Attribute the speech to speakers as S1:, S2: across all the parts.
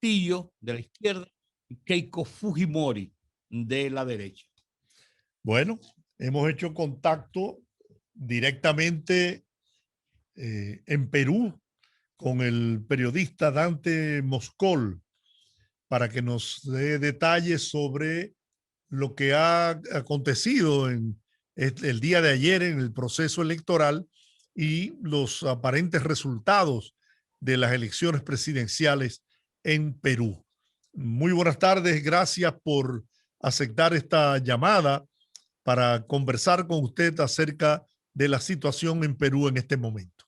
S1: Castillo de la izquierda y Keiko Fujimori de la derecha.
S2: Bueno, hemos hecho contacto directamente en Perú con el periodista Dante Moscol para que nos dé detalles sobre lo que ha acontecido en el día de ayer en el proceso electoral y los aparentes resultados de las elecciones presidenciales en Perú. Muy buenas tardes, gracias por aceptar esta llamada para conversar con usted acerca de la situación en Perú en este momento.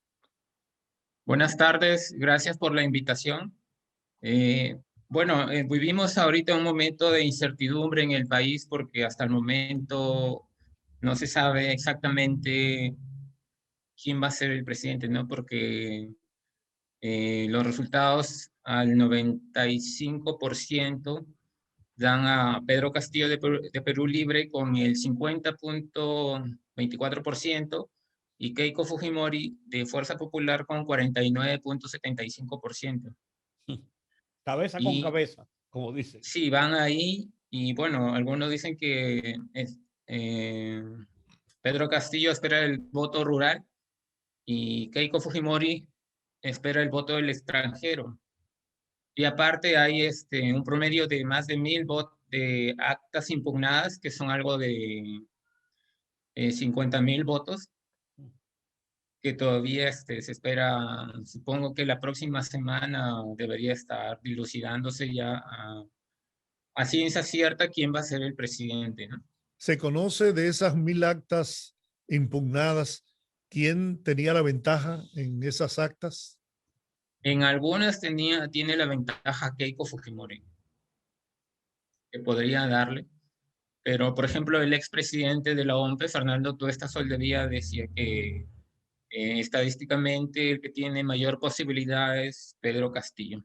S3: Buenas tardes, gracias por la invitación. Vivimos ahorita un momento de incertidumbre en el país porque hasta el momento no se sabe exactamente quién va a ser el presidente, ¿no? Porque los resultados al 95% dan a Pedro Castillo de Perú Libre con el 50.24% y Keiko Fujimori de Fuerza Popular con 49.75%.
S1: Cabeza con cabeza, como dicen.
S3: Sí, van ahí y bueno, algunos dicen que Pedro Castillo espera el voto rural y Keiko Fujimori espera el voto del extranjero. Y aparte hay un promedio de más de 1,000 de actas impugnadas, que son algo de 50,000 votos, que todavía se espera, supongo que la próxima semana debería estar dilucidándose ya a ciencia cierta quién va a ser el presidente, ¿no?
S2: ¿Se conoce de esas 1,000 actas impugnadas quién tenía la ventaja en esas actas?
S3: En algunas tiene la ventaja Keiko Fujimori, que podría darle. Pero, por ejemplo, el expresidente de la OMP, Fernando Tuesta Soldevilla, decía que estadísticamente el que tiene mayor posibilidad es Pedro Castillo.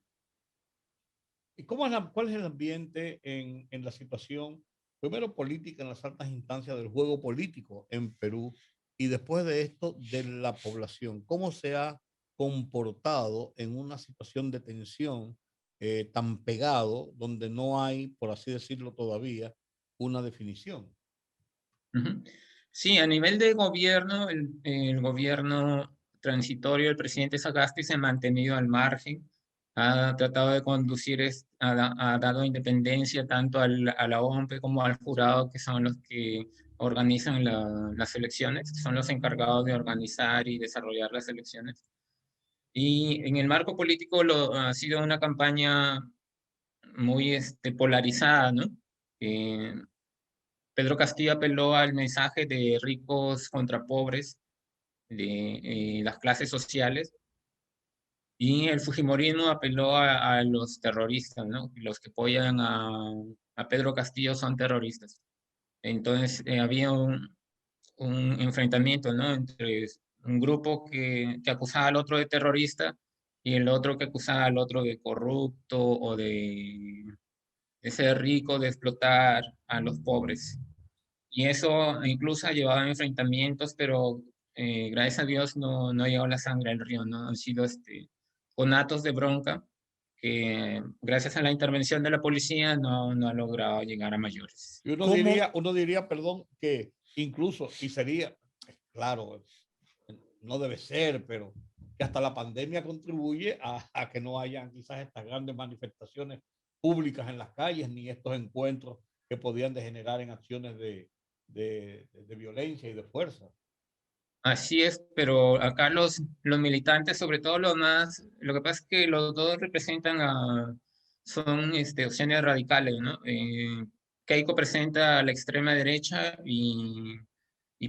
S1: ¿Y cuál es el ambiente en la situación, primero política, en las altas instancias del juego político en Perú y después de esto de la población? ¿Cómo se ha comportado en una situación de tensión tan pegado donde no hay, por así decirlo todavía, una definición?
S3: Sí, a nivel de gobierno, el gobierno transitorio del presidente Sagasti se ha mantenido al margen, ha tratado de conducir, ha dado independencia tanto a la OMP como al jurado, que son los que organizan las elecciones, que son los encargados de organizar y desarrollar las elecciones. Y en el marco político ha sido una campaña muy polarizada, ¿no? Pedro Castillo apeló al mensaje de ricos contra pobres, de las clases sociales, y el Fujimorismo apeló a los terroristas, ¿no? Los que apoyan a Pedro Castillo son terroristas. Entonces había un enfrentamiento, ¿no? Entre un grupo que acusaba al otro de terrorista y el otro que acusaba al otro de corrupto o de ser rico, de explotar a los pobres. Y eso incluso ha llevado a enfrentamientos, pero gracias a Dios no ha llegado la sangre al río, ¿no? Han sido conatos de bronca que gracias a la intervención de la policía no ha logrado llegar a mayores.
S1: Y uno diría, perdón, que incluso, y sería, claro, no debe ser, pero que hasta la pandemia contribuye a que no hayan quizás estas grandes manifestaciones públicas en las calles, ni estos encuentros que podían degenerar en acciones de violencia y de fuerza.
S3: Así es, pero acá los militantes, sobre todo los más, lo que pasa es que los dos representan son opciones radicales, ¿no? Keiko presenta a la extrema derecha y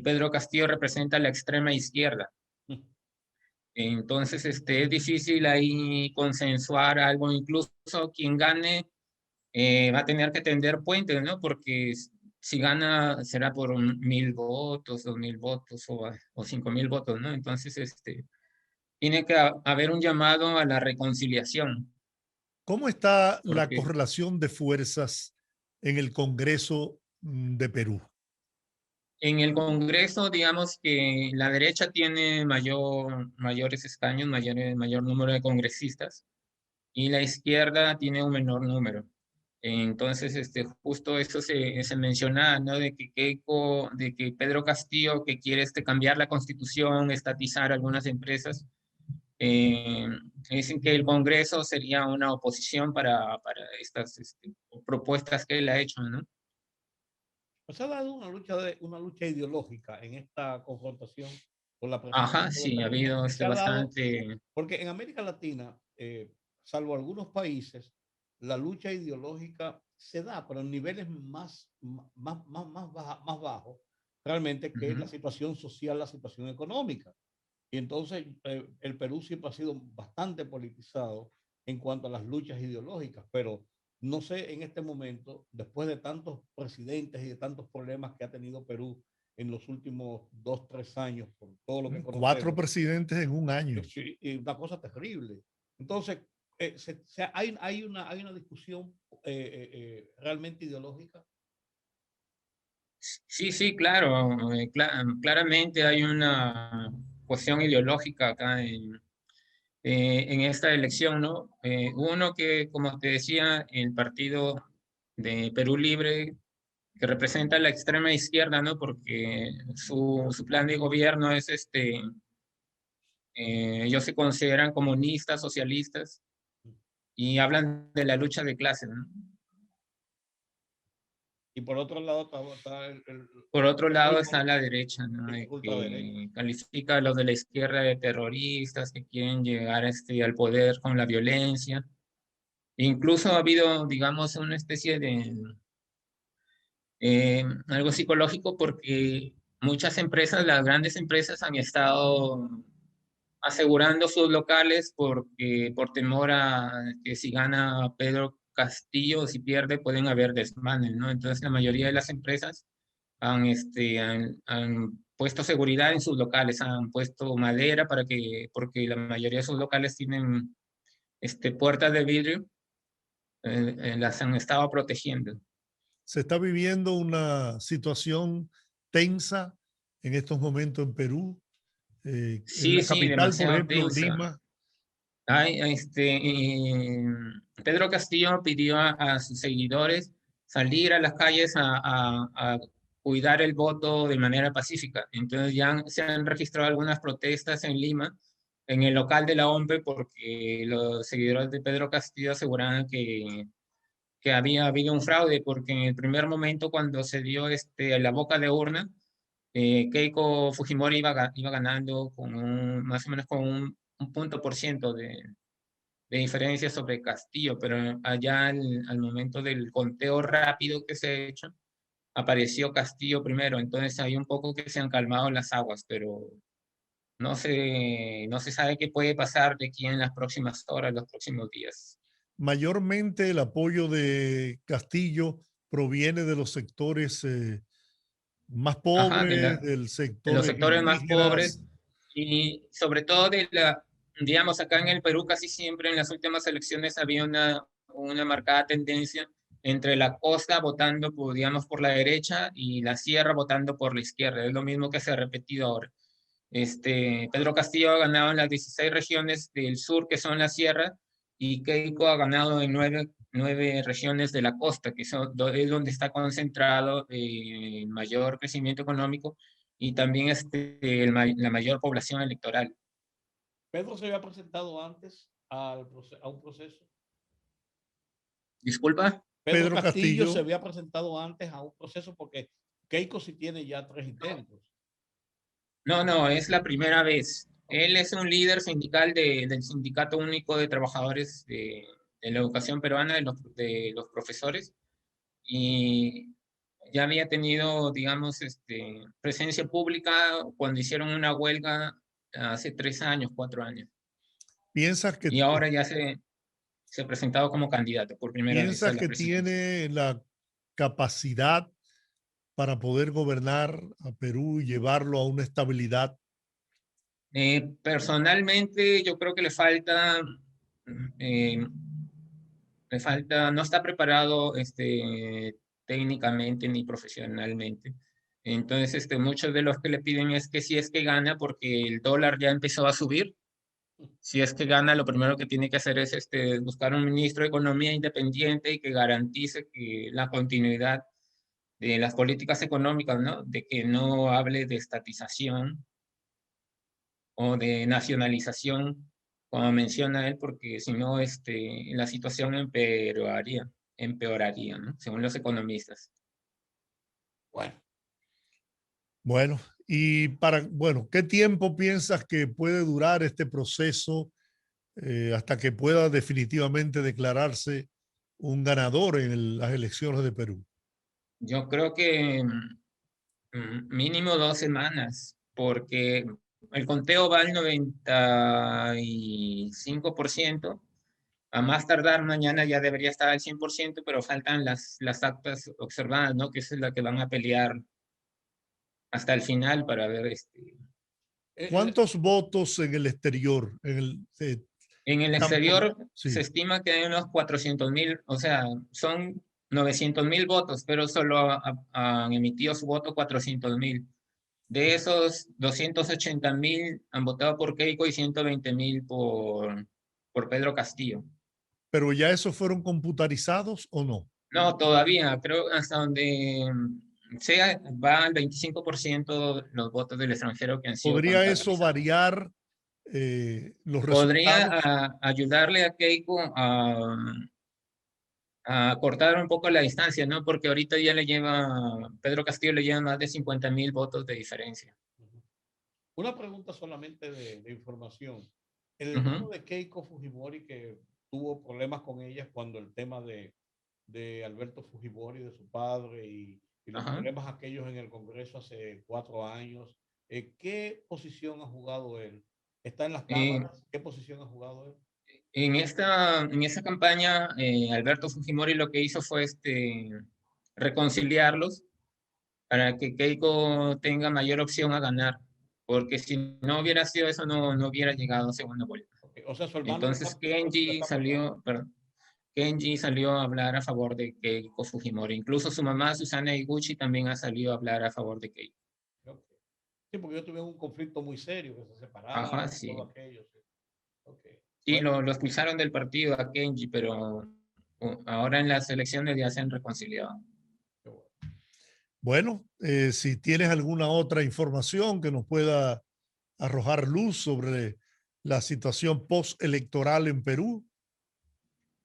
S3: Pedro Castillo representa a la extrema izquierda. Entonces, es difícil ahí consensuar algo, incluso quien gane va a tener que tender puentes, ¿no? Porque si gana será por 1,000 votos, 2,000 votos o 5,000 votos, ¿no? Entonces, tiene que haber un llamado a la reconciliación.
S2: ¿Cómo está la
S3: Porque
S2: correlación de fuerzas en el Congreso de Perú?
S3: en el Congreso, digamos que la derecha tiene mayores escaños, mayor número de congresistas, y la izquierda tiene un menor número. Entonces, justo eso se menciona, ¿no? De que Pedro Castillo, que quiere cambiar la constitución, estatizar algunas empresas, eh, dicen que el Congreso sería una oposición para estas propuestas que él ha hecho, ¿no?
S1: Pues ha dado una lucha ideológica en esta confrontación con la
S3: Ajá,
S1: presidencia de
S3: sí, ha
S1: Perú,
S3: habido
S1: que se ha dado,
S3: bastante.
S1: porque en América Latina, salvo algunos países, la lucha ideológica se da, pero en niveles más bajos, realmente, que es la
S3: Ujú.
S1: situación social, la situación económica. Y entonces el Perú siempre ha sido bastante politizado en cuanto a las luchas ideológicas, pero no sé en este momento, después de tantos presidentes y de tantos problemas que ha tenido Perú en los últimos 2, 3 años, por todo lo que
S2: 4
S1: conocemos,
S2: presidentes en un año.
S1: sí, y una cosa terrible. Entonces, hay una discusión realmente ideológica.
S3: Sí, sí, claro, claramente hay una cuestión ideológica acá en esta elección, ¿no? Uno que, como te decía, el partido de Perú Libre, que representa la extrema izquierda, ¿no? Porque su plan de gobierno es ellos se consideran comunistas, socialistas, y hablan de la lucha de clases, ¿no?
S1: Y por otro lado está
S3: Por otro
S1: el
S3: lado
S1: grupo
S3: está la derecha, ¿no?
S1: ultraderecha.
S3: Que califica a los de la izquierda de terroristas que quieren llegar al poder con la violencia. Incluso ha habido, digamos, una especie de algo psicológico porque muchas empresas, las grandes empresas han estado asegurando sus locales por temor a que si gana Pedro Castillo o si pierde pueden haber desmanes, ¿no? Entonces la mayoría de las empresas han puesto seguridad en sus locales, han puesto madera porque la mayoría de sus locales tienen puertas de vidrio, las han estado protegiendo.
S2: Se está viviendo una situación tensa en estos momentos en Perú. En
S3: Sí,
S2: la
S3: sí,
S2: capital, por
S3: demasiado
S2: ejemplo,
S3: tensa.
S2: Lima.
S3: Ay, Pedro Castillo pidió a sus seguidores salir a las calles a cuidar el voto de manera pacífica. Entonces ya se han registrado algunas protestas en Lima, en el local de la OMPE, porque los seguidores de Pedro Castillo aseguraban que había habido un fraude, porque en el primer momento cuando se dio la boca de urna, Keiko Fujimori iba ganando más o menos con un punto por ciento de diferencia sobre Castillo, pero allá al momento del conteo rápido que se ha hecho, apareció Castillo primero, entonces hay un poco que se han calmado las aguas, pero no se sabe qué puede pasar de aquí en las próximas horas, los próximos días.
S2: Mayormente el apoyo de Castillo proviene de los sectores más
S3: Ajá,
S2: pobres, del
S3: de los
S2: sectores
S3: sectores más pobres
S2: indígenas.
S3: y sobre todo digamos, acá en el Perú casi siempre en las últimas elecciones había una marcada tendencia entre la costa votando por, digamos, por la derecha y la sierra votando por la izquierda. Es lo mismo que se ha repetido ahora. Pedro Castillo ha ganado en las 16 regiones del sur, que son la sierra, y Keiko ha ganado en nueve regiones de la costa, que es donde está concentrado el mayor crecimiento económico y también la mayor población electoral.
S1: Pedro se había presentado antes a un proceso.
S3: Disculpa.
S1: Pedro
S2: Pedro
S1: Castillo se
S2: Castillo,
S1: había presentado antes a un proceso porque Keiko sí tiene ya 3 intentos.
S3: No, no, es la primera vez. Él es un líder sindical del Sindicato Único de Trabajadores de la Educación Peruana, de los profesores, y ya había tenido, digamos, presencia pública cuando hicieron una huelga hace 3 años, 4 años.
S2: ¿piensas que,
S3: Y ahora ya se ha presentado como candidato por primera vez a
S2: piensas
S3: la
S2: que
S3: presidencia.
S2: tiene la capacidad para poder gobernar a Perú y llevarlo a una estabilidad?
S3: Personalmente, yo creo que eh, no está preparado técnicamente ni profesionalmente. Entonces, muchos de los que le piden es que si es que gana, porque el dólar ya empezó a subir, Si es que gana, lo primero que tiene que hacer es buscar un ministro de Economía independiente y que garantice que la continuidad de las políticas económicas, ¿no? De que no hable de estatización o de nacionalización, como menciona él, porque si no, la situación empeoraría, ¿no? Según los economistas.
S1: Bueno,
S2: Bueno, bueno, ¿qué tiempo piensas que puede durar este proceso hasta que pueda definitivamente declararse un ganador en las elecciones de Perú?
S3: Yo creo que mínimo 2 semanas, porque el conteo va al 95%. A más tardar mañana ya debería estar al 100%, pero faltan las actas observadas, ¿no? Que esa es la que van a pelear hasta el final para ver.
S1: eh,
S2: ¿Cuántos votos en el exterior?
S3: En el
S2: Están por-
S3: exterior se
S2: sí,
S3: estima que hay unos 400.000, o sea, son 900.000 votos, pero solo han emitido su voto 400.000. De esos, 280.000 han votado por Keiko y 120.000 por Pedro Castillo.
S2: pero ya esos fueron computarizados o no.
S3: No, todavía, creo hasta donde sea, va al 25% los votos del extranjero que han sido
S2: ¿Podría eso
S3: contabilizados.
S2: variar los
S3: Podría
S2: resultados?
S3: ayudarle a Keiko a cortar un poco la distancia, ¿no? Porque ahorita ya Pedro Castillo le lleva más de 50.000 votos de diferencia.
S1: una pregunta solamente de información. El hermano
S3: Ujú,
S1: de Keiko Fujimori que tuvo problemas con ella cuando el tema de Alberto Fujimori, de su padre y los
S3: ajá.
S1: problemas aquellos en el Congreso hace 4 años, ¿qué posición ha jugado él? ¿Está en las
S3: Eh,
S1: cámaras? ¿Qué posición ha jugado él?
S3: en esta campaña, Alberto Fujimori lo que hizo fue reconciliarlos para que Keiko tenga mayor opción a ganar, porque si no hubiera sido eso, no hubiera llegado a segunda vuelta.
S1: Okay. O sea, su hermano
S3: Entonces
S1: lo está apoyando.
S3: Kenji salió a hablar a favor de Keiko Fujimori. Incluso su mamá, Susana Iguchi, también ha salido a hablar a favor de Keiko.
S1: Okay. Sí, porque ellos tuvieron un conflicto muy serio, que se
S3: Ajá,
S1: separaron, todo
S3: sí.
S1: aquello. Sí. Okay.
S3: Sí,
S1: Bueno,
S3: lo expulsaron del partido a Kenji, pero ahora en las elecciones ya se han reconciliado.
S1: qué bueno.
S2: Bueno, si tienes alguna otra información que nos pueda arrojar luz sobre la situación postelectoral en Perú.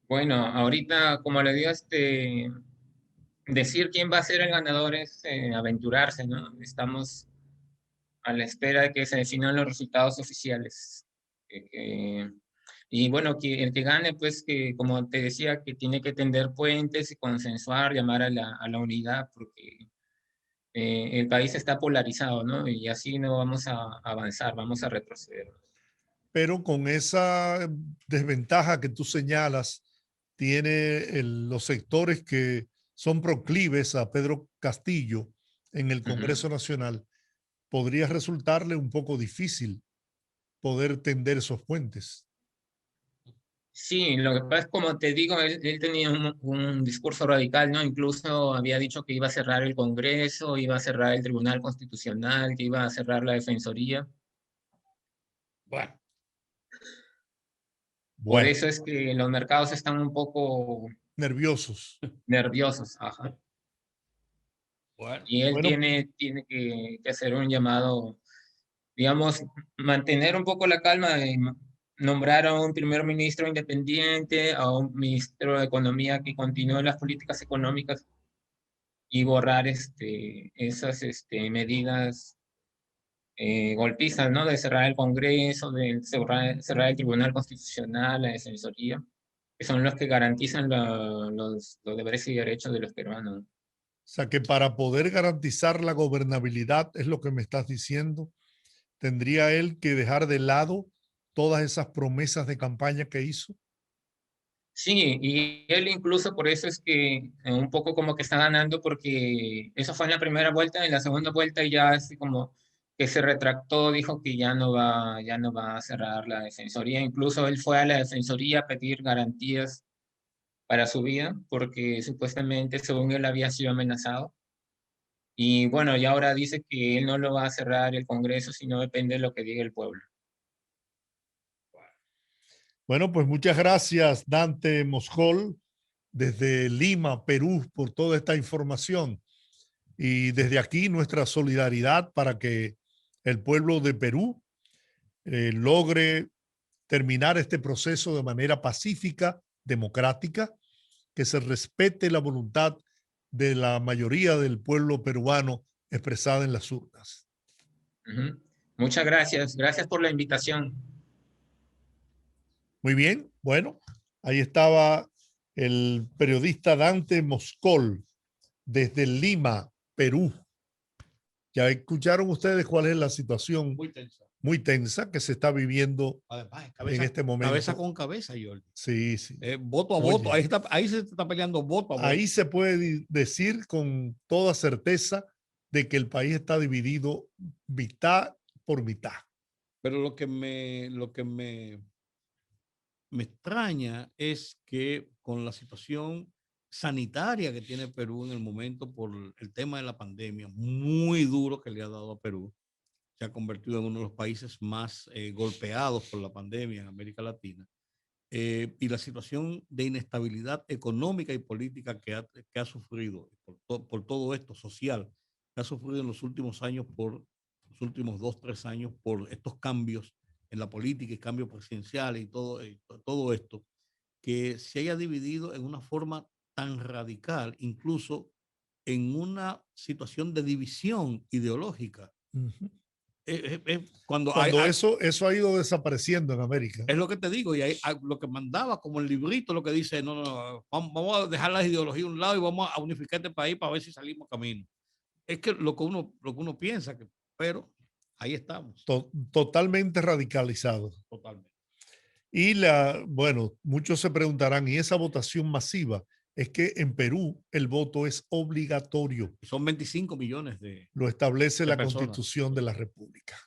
S3: Bueno, ahorita, como le digo, decir quién va a ser el ganador es aventurarse, ¿no? Estamos a la espera de que se definan los resultados oficiales. Y bueno, el que gane, pues que como te decía, que tiene que tender puentes y consensuar, llamar a la unidad, porque el país está polarizado, ¿no? Y así no vamos a avanzar, vamos a retroceder.
S2: Pero con esa desventaja que tú señalas, tiene los sectores que son proclives a Pedro Castillo en el
S3: Ujú.
S2: Congreso Nacional, podría resultarle un poco difícil poder tender esos puentes.
S3: Sí, lo que pasa es, como te digo, él tenía un discurso radical, ¿no? Incluso había dicho que iba a cerrar el Congreso, iba a cerrar el Tribunal Constitucional, que iba a cerrar la Defensoría.
S1: Bueno,
S3: Por
S2: Bueno,
S3: eso es que los mercados están un poco
S2: nerviosos.
S3: nerviosos, ajá.
S1: bueno.
S3: Y él
S2: Bueno,
S3: tiene que hacer un llamado, digamos, mantener un poco la calma, nombrar a un primer ministro independiente, a un ministro de Economía que continúe las políticas económicas y borrar esas medidas golpistas, ¿no? De cerrar el Congreso, de cerrar el Tribunal Constitucional, la Defensoría, que son los que garantizan los deberes y derechos de los peruanos.
S2: o sea que para poder garantizar la gobernabilidad, es lo que me estás diciendo, tendría él que dejar de lado todas esas promesas de campaña que hizo.
S3: Sí, y él incluso por eso es que un poco como que está ganando, porque eso fue en la primera vuelta, en la segunda vuelta ya así como que se retractó, dijo que ya no va a cerrar la defensoría. Incluso él fue a la defensoría a pedir garantías para su vida, porque supuestamente, según él, había sido amenazado. Y bueno, y ahora dice que él no lo va a cerrar el Congreso, sino depende de lo que diga el pueblo.
S2: Bueno, pues muchas gracias, Dante Moscol, desde Lima, Perú, por toda esta información. Y desde aquí nuestra solidaridad para que el pueblo de Perú logre terminar este proceso de manera pacífica, democrática, que se respete la voluntad de la mayoría del pueblo peruano expresada en las urnas.
S3: Muchas gracias. Gracias por la invitación.
S2: Muy bien, bueno, ahí estaba el periodista Dante Moscol desde Lima, Perú. Ya escucharon ustedes cuál es la situación muy tensa que se está viviendo.
S1: Además,
S2: en este momento.
S1: Cabeza con cabeza, Jordi.
S2: Sí, sí.
S1: Voto a voto. Ahí se está peleando voto a voto.
S2: Ahí se puede decir con toda certeza de que el país está dividido mitad por mitad.
S1: Pero lo que me extraña es que con la situación sanitaria que tiene Perú en el momento por el tema de la pandemia, muy duro que le ha dado a Perú, se ha convertido en uno de los países más golpeados por la pandemia en América Latina, y la situación de inestabilidad económica y política que ha sufrido por todo esto social, que ha sufrido en los últimos años, por los últimos 2, 3 años, por estos cambios en la política y cambios presidenciales y todo esto, que se haya dividido en una forma tan radical, incluso en una situación de división ideológica. Cuando
S2: eso ha ido desapareciendo en América.
S1: Es lo que te digo, y lo que mandaba como el librito, lo que dice, no, vamos a dejar las ideologías a un lado y vamos a unificar este país para ver si salimos camino. Es que lo que uno piensa, pero ahí estamos.
S2: Totalmente radicalizados.
S1: Totalmente.
S2: Y bueno, muchos se preguntarán, ¿y esa votación masiva? Es que en Perú el voto es obligatorio.
S1: Son 25 millones de
S2: Lo establece la
S1: personas.
S2: Constitución de la República.